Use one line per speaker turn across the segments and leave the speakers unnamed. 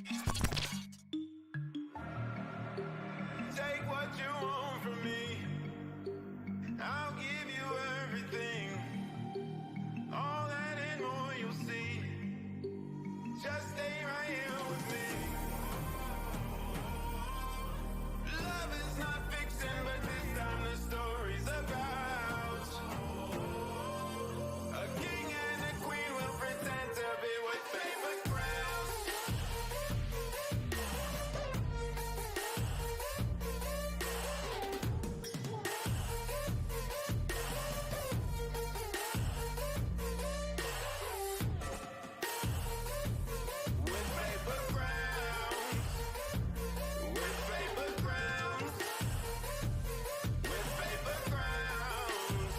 Take what you want from me. I'll give you everything. All that and more you'll see. Just stay right here with me. Love is not fiction, but this time the story's about a king and a queen will pretend to be with paper crowns. With paper crowns. With paper crowns. With paper crowns.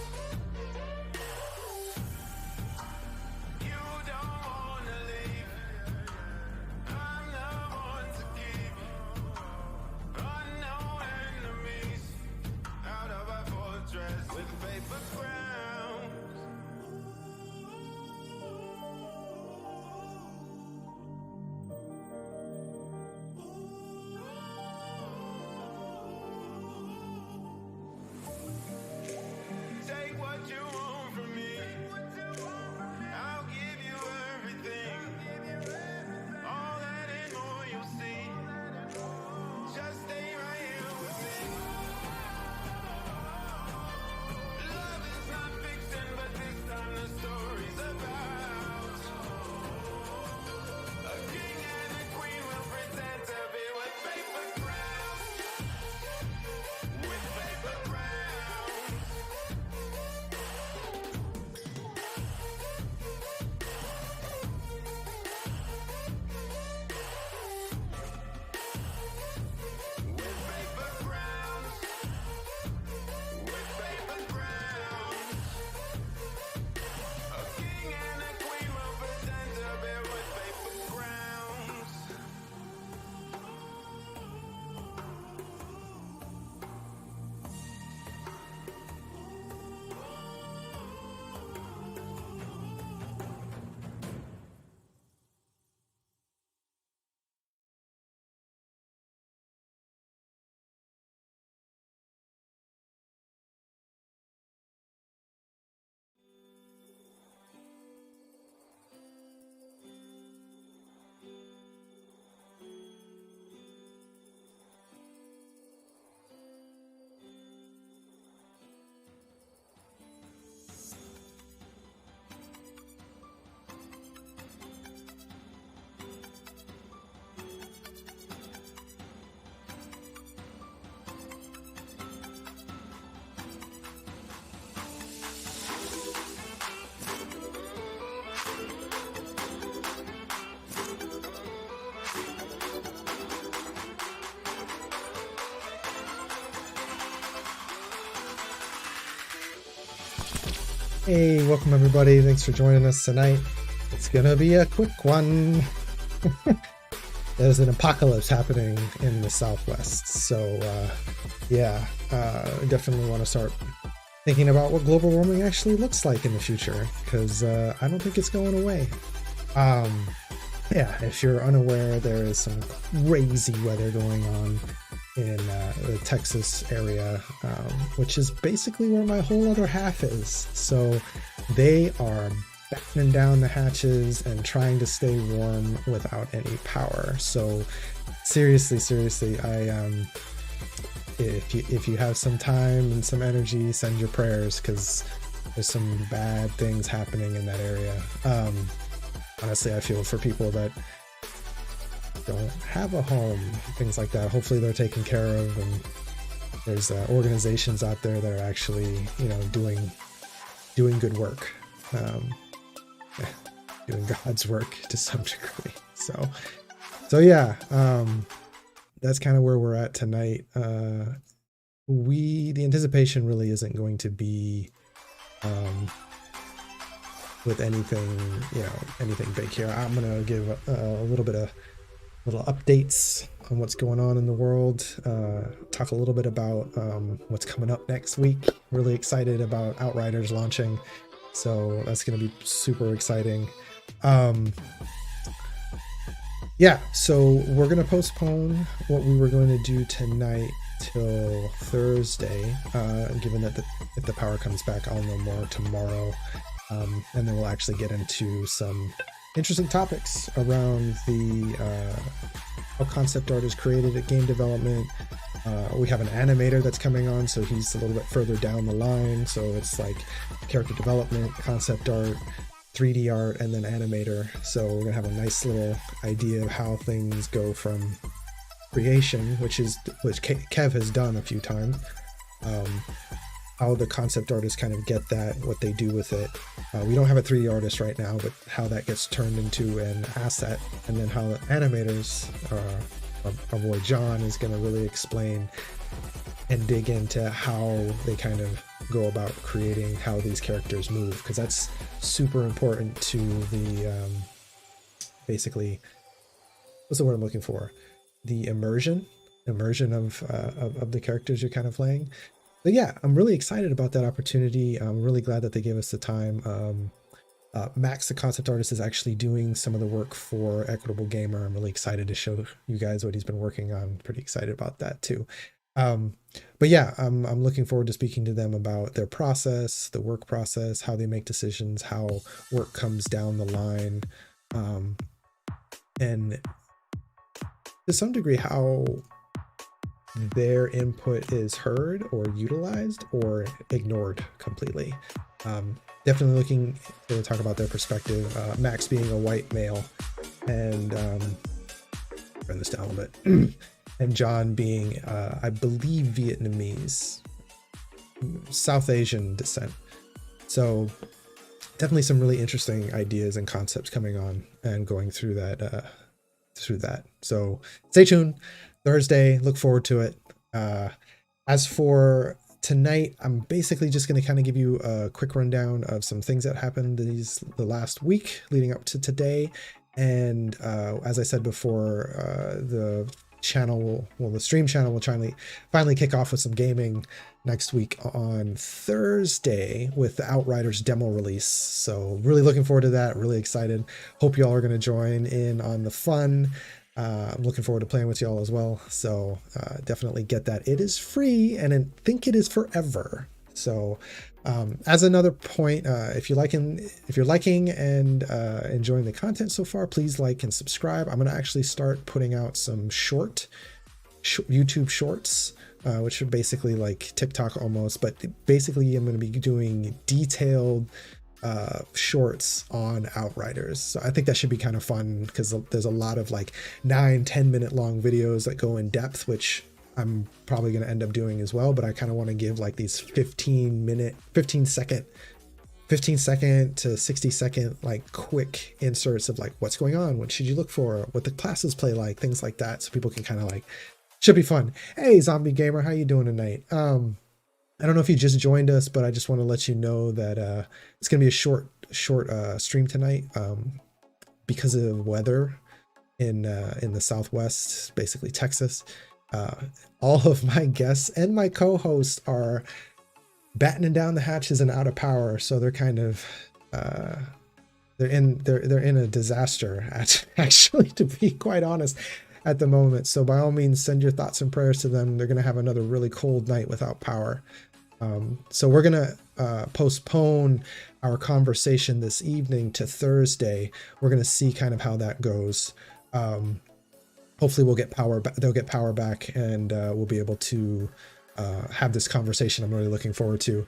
You don't wanna leave. I'm the one to keep. Unknown enemies out of our fortress with paper crowns. Take what you want from me. I'll give you everything. All that and more you'll see. Just stay right here with me. Love is not fiction, but this time the story's about a king and a queen will pretend to be with paper crowns. With paper crowns. With paper crowns. With paper crowns. A king and a queen will pretend to be with paper crowns.
Hey, welcome everybody. Thanks for joining us tonight. It's gonna be a quick one. There's an apocalypse happening in the Southwest, so definitely want to start thinking about what global warming actually looks like in the future, because I don't think it's going away. If you're unaware, there is some crazy weather going on in the Texas area, which is basically where my whole other half is. So they are battening down the hatches and trying to stay warm without any power. So seriously, I if you have some time and some energy, send your prayers, because there's some bad things happening in that area. Honestly, I feel for people that don't have a home, things like that. Hopefully they're taken care of, and there's organizations out there that are actually, doing good work, doing God's work to some degree. So yeah, that's kind of where we're at tonight. The anticipation really isn't going to be with anything big here. I'm gonna give a little updates on what's going on in the world, talk a little bit about what's coming up next week. Really excited about Outriders launching, so that's going to be super exciting. yeah, so we're gonna postpone what we were going to do tonight till Thursday, given that if the power comes back, I'll know more tomorrow, and then we'll actually get into some interesting topics around the how concept art is created at game development. We have an animator that's coming on, so he's a little bit further down the line, so it's like character development, concept art, 3D art, and then animator. So we're gonna have a nice little idea of how things go from creation, which Kev has done a few times, how the concept artists kind of get that, what they do with it. We don't have a 3D artist right now, but how that gets turned into an asset, and then how the animators, our boy John is going to really explain and dig into how they kind of go about creating how these characters move, because that's super important to the basically, what's the word I'm looking for? The immersion of the characters you're kind of playing. But yeah, I'm really excited about that opportunity. I'm really glad that they gave us the time. Max, the concept artist, is actually doing some of the work for Equitable Gamer. I'm really excited to show you guys what he's been working on. Pretty excited about that too. But yeah, I'm looking forward to speaking to them about their process, the work process, how they make decisions, how work comes down the line, and to some degree how their input is heard or utilized or ignored completely. Definitely looking to talk about their perspective. Max being a white male, and turn this down a bit, and John being, I believe, Vietnamese, South Asian descent. So definitely some really interesting ideas and concepts coming on and going through that. So stay tuned. Thursday, look forward to it. As for tonight, I'm basically just going to kind of give you a quick rundown of some things that happened the last week leading up to today. And as I said before, the stream channel will finally kick off with some gaming next week on Thursday with the Outriders demo release. So really looking forward to that. Really excited. Hope you all are going to join in on the fun. I'm looking forward to playing with y'all as well. So definitely get that. It is free, and I think it is forever. So as another point, if you're liking and enjoying the content so far, please like and subscribe. I'm going to actually start putting out some YouTube shorts, which are basically like TikTok almost, but basically I'm going to be doing detailed shorts on Outriders. So I think that should be kind of fun, because there's a lot of like 9-10 minute long videos that go in depth, which I'm probably going to end up doing as well. But I kind of want to give like these 15 second to 60-second like quick inserts of like what's going on, what should you look for, what the classes play like, things like that, so people can kind of like, should be fun. Hey Zombie Gamer, how you doing tonight? I don't know if you just joined us, but I just want to let you know that it's going to be a short stream tonight because of weather in the Southwest, basically Texas. All of my guests and my co-hosts are battening down the hatches and out of power, so they're kind of they're in a disaster, actually, to be quite honest, at the moment. So by all means, send your thoughts and prayers to them. They're going to have another really cold night without power. So we're going to postpone our conversation this evening to Thursday. We're going to see kind of how that goes. Hopefully we'll get power back. They'll get power back, and we'll be able to have this conversation I'm really looking forward to.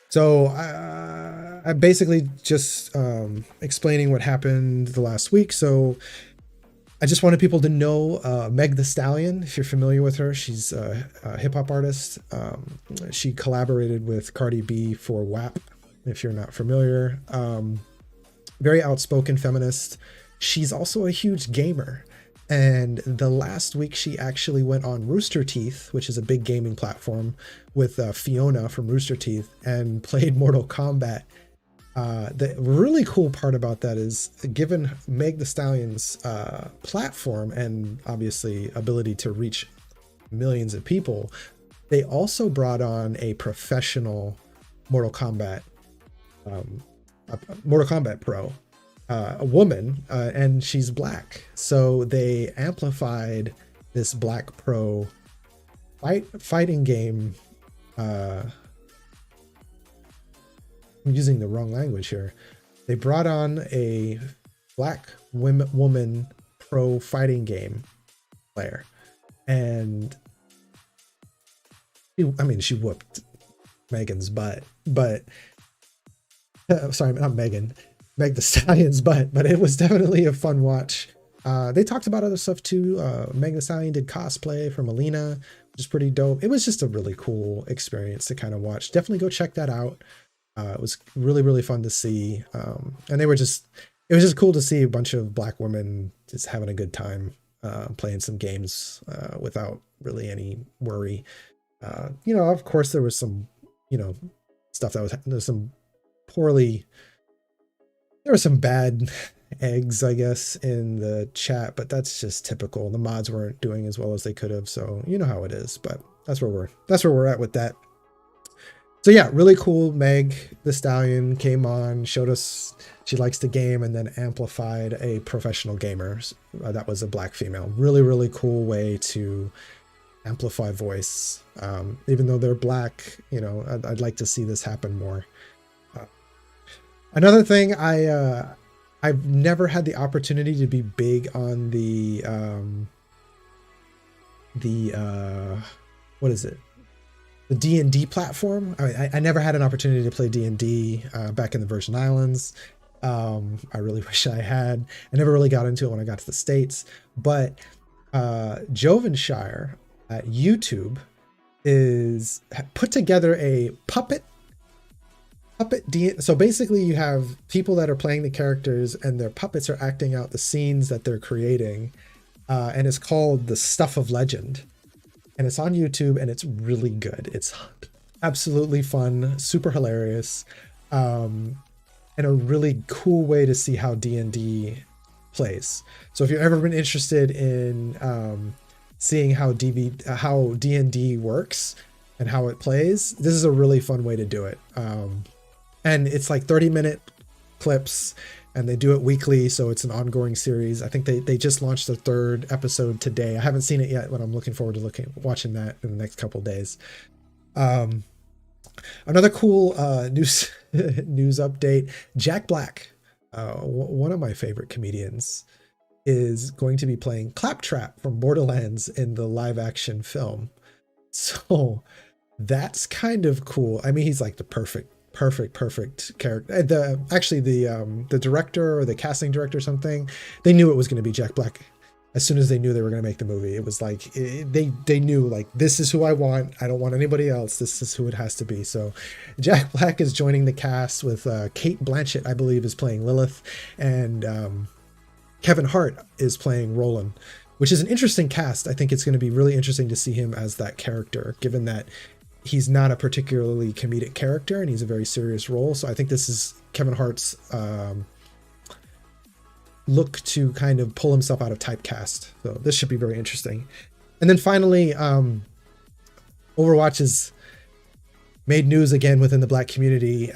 So I'm basically just explaining what happened the last week. So I just wanted people to know Meg the Stallion, if you're familiar with her. She's a hip-hop artist. She collaborated with Cardi B for WAP, if you're not familiar. Very outspoken feminist. She's also a huge gamer. And the last week she actually went on Rooster Teeth, which is a big gaming platform, with Fiona from Rooster Teeth, and played Mortal Kombat. The really cool part about that is, given Meg the Stallion's platform and obviously ability to reach millions of people, they also brought on a professional Mortal Kombat pro. a woman, and she's black. So they amplified this black pro fighting game. I'm using the wrong language here. They brought on a black woman pro fighting game player, and she whooped Megan's butt, but sorry, not Megan, Meg the Stallion's butt, but it was definitely a fun watch. They talked about other stuff too. Meg the Stallion did cosplay for Mileena, which is pretty dope. It was just a really cool experience to kind of watch. Definitely go check that out. It was really, really fun to see. And it was just cool to see a bunch of black women just having a good time playing some games without really any worry. Of course there was some, stuff there was some bad eggs, I guess, in the chat, but that's just typical. The mods weren't doing as well as they could have, so you know how it is, but that's where we're at with that. So yeah, really cool. Meg the Stallion came on, showed us she likes the game, and then amplified a professional gamer that was a black female. Really, really cool way to amplify voice. Even though they're black, I'd like to see this happen more. Another thing, I've never had the opportunity to be big on the what is it? The D&D platform. I never had an opportunity to play D&D back in the Virgin Islands. I really wish I had. I never really got into it when I got to the States. But Jovenshire at YouTube is put together a puppet so basically you have people that are playing the characters and their puppets are acting out the scenes that they're creating, and it's called The Stuff of Legend, and it's on YouTube, and it's really good. It's absolutely fun, super hilarious, and a really cool way to see how D&D plays. So if you've ever been interested in seeing how D&D works and how it plays, this is a really fun way to do it. And it's like 30-minute clips, and they do it weekly, so it's an ongoing series. I think they just launched the 3rd episode today. I haven't seen it yet, but I'm looking forward to watching that in the next couple of days. Another cool news update: Jack Black, one of my favorite comedians, is going to be playing Claptrap from Borderlands in the live-action film. So that's kind of cool. I mean, he's like the perfect character. The director or the casting director or something, they knew it was going to be Jack Black as soon as they knew they were going to make the movie. It was like they knew, like, this is who I want. I don't want anybody else. This is who it has to be. So Jack Black is joining the cast with Cate Blanchet, I believe, is playing Lilith, and Kevin Hart is playing Roland, which is an interesting cast. I think it's going to be really interesting to see him as that character, given that he's not a particularly comedic character and he's a very serious role. So I think this is Kevin Hart's look to kind of pull himself out of typecast. So this should be very interesting. And then finally, Overwatch has made news again within the black community.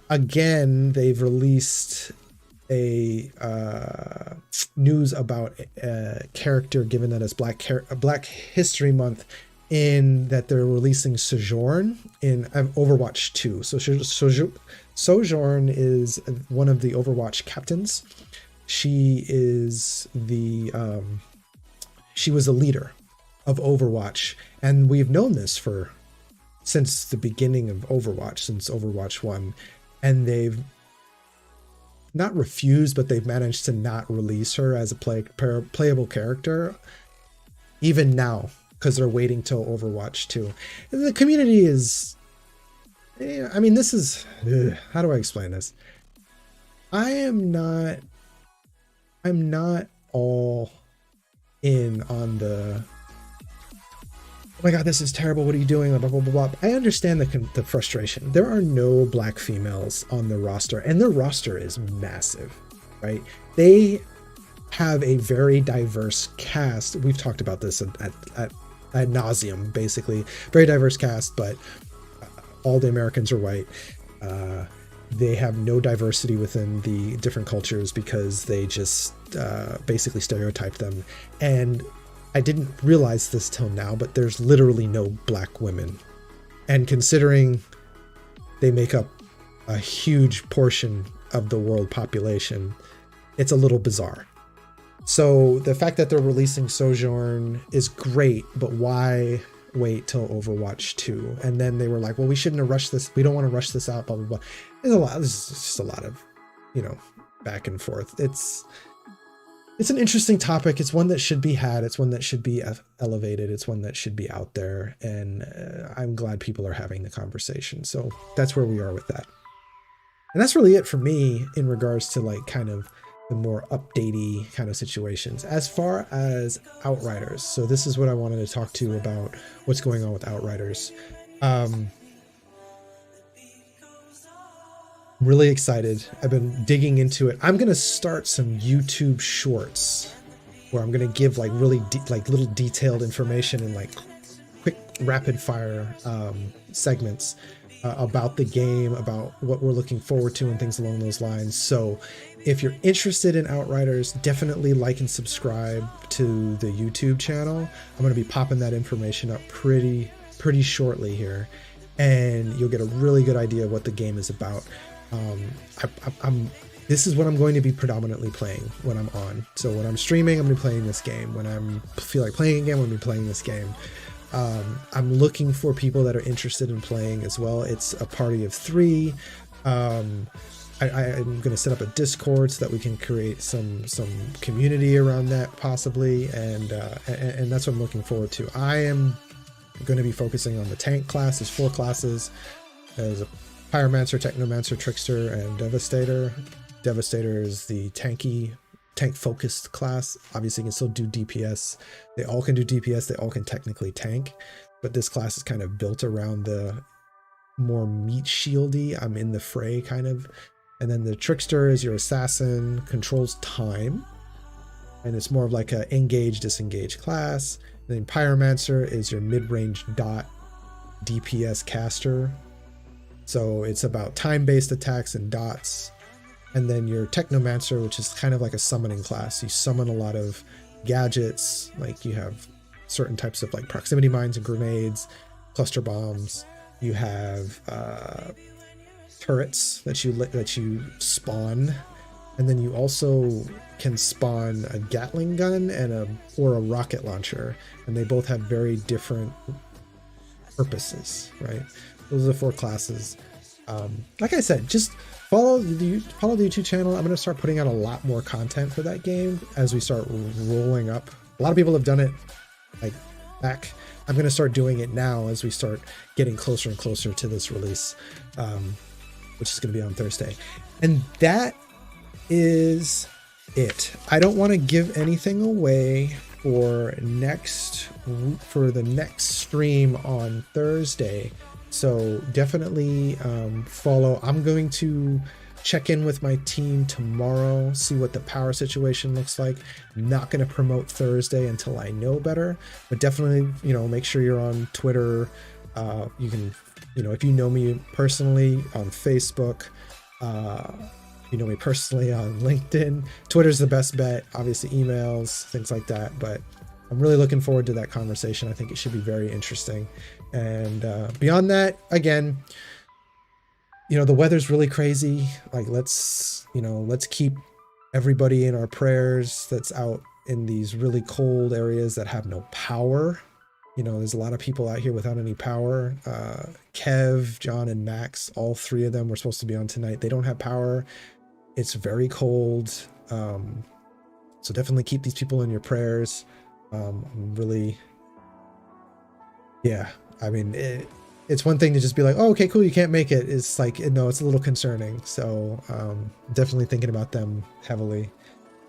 Again, they've released a news about a character, given that it's Black History Month, in that they're releasing Sojourn in Overwatch 2. So Sojourn is one of the Overwatch captains. She is she was the leader of Overwatch, and we've known this since the beginning of Overwatch, since Overwatch 1, and they've not refused, but they've managed to not release her as a playable character even now, because they're waiting till Overwatch 2. The community is, I mean, this is, how do I explain this? I'm not all in on the, oh my god, this is terrible, what are you doing, blah, blah, blah, blah. I understand the frustration. There are no black females on the roster, and their roster is massive, right? They have a very diverse cast. We've talked about this ad nauseum, basically. Very diverse cast, but all the Americans are white. they have no diversity within the different cultures because they just basically stereotype them. And I didn't realize this till now, but there's literally no black women. And considering they make up a huge portion of the world population, it's a little bizarre. So the fact that they're releasing Sojourn is great, but why wait till Overwatch 2? And then they were like, well, we shouldn't have rushed this. We don't want to rush this out, blah, blah, blah. This is just a lot of, back and forth. It's an interesting topic. It's one that should be had. It's one that should be elevated. It's one that should be out there. And I'm glad people are having the conversation. So that's where we are with that. And that's really it for me in regards to like kind of the more updatey kind of situations. As far as Outriders, so this is what I wanted to talk to you about what's going on with Outriders. I'm really excited. I've been digging into it. I'm gonna start some YouTube shorts where I'm gonna give like really little detailed information and like quick rapid fire segments about the game, about what we're looking forward to and things along those lines. So if you're interested in Outriders, definitely like and subscribe to the YouTube channel. I'm going to be popping that information up pretty shortly here, and you'll get a really good idea of what the game is about. This is what I'm going to be predominantly playing when I'm on. So when I'm streaming, I'm going to be playing this game. When I feel like playing a game, I'm going to be playing this game. I'm looking for people that are interested in playing as well. It's a party of 3. I'm going to set up a Discord so that we can create some community around that possibly, and that's what I'm looking forward to. I am going to be focusing on the tank class. There's 4 classes. There's a Pyromancer, Technomancer, Trickster, and Devastator. Devastator is the tank-focused class. Obviously, you can still do DPS. They all can do DPS. They all can technically tank, but this class is kind of built around the more meat shieldy, I'm in the fray kind of. And then the Trickster is your assassin, controls time, and it's more of like a engage, disengage class. And then Pyromancer is your mid-range dot DPS caster. So it's about time-based attacks and dots. And then your Technomancer, which is kind of like a summoning class. You summon a lot of gadgets, like you have certain types of like proximity mines and grenades, cluster bombs. You have turrets that you spawn, and then you also can spawn a Gatling gun and or a rocket launcher, and they both have very different purposes, right? Those are the 4 classes. Like I said, just follow the YouTube channel. I'm going to start putting out a lot more content for that game as we start rolling up. A lot of people have done it like back. I'm going to start doing it now as we start getting closer and closer to this release, which is going to be on Thursday. And that is it. I don't want to give anything away for the next stream on Thursday. So definitely follow. I'm going to check in with my team tomorrow, see what the power situation looks like. I'm not going to promote Thursday until I know better, but definitely, make sure you're on Twitter. You can, if you know me personally on Facebook, you know me personally on LinkedIn. Twitter's the best bet, obviously emails, things like that, but I'm really looking forward to that conversation. I think it should be very interesting. And beyond that, again, the weather's really crazy. Like, let's keep everybody in our prayers that's out in these really cold areas that have no power. There's a lot of people out here without any power. Kev, John, and Max, all 3 of them were supposed to be on tonight. They don't have power. It's very cold. So definitely keep these people in your prayers. It's one thing to just be like, oh, okay, cool, you can't make it. It's like, no, it's a little concerning. So definitely thinking about them heavily.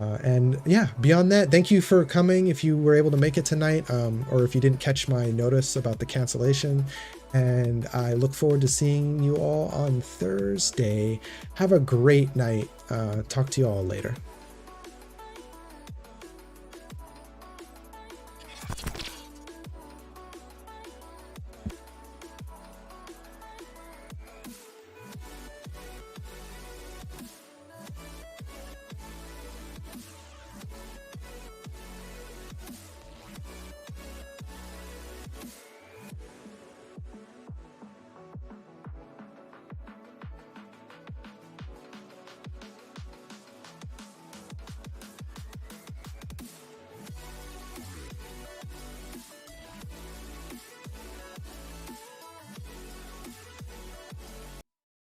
And yeah, beyond that, thank you for coming if you were able to make it tonight, or if you didn't catch my notice about the cancellation. And I look forward to seeing you all on Thursday. Have a great night. Talk to you all later.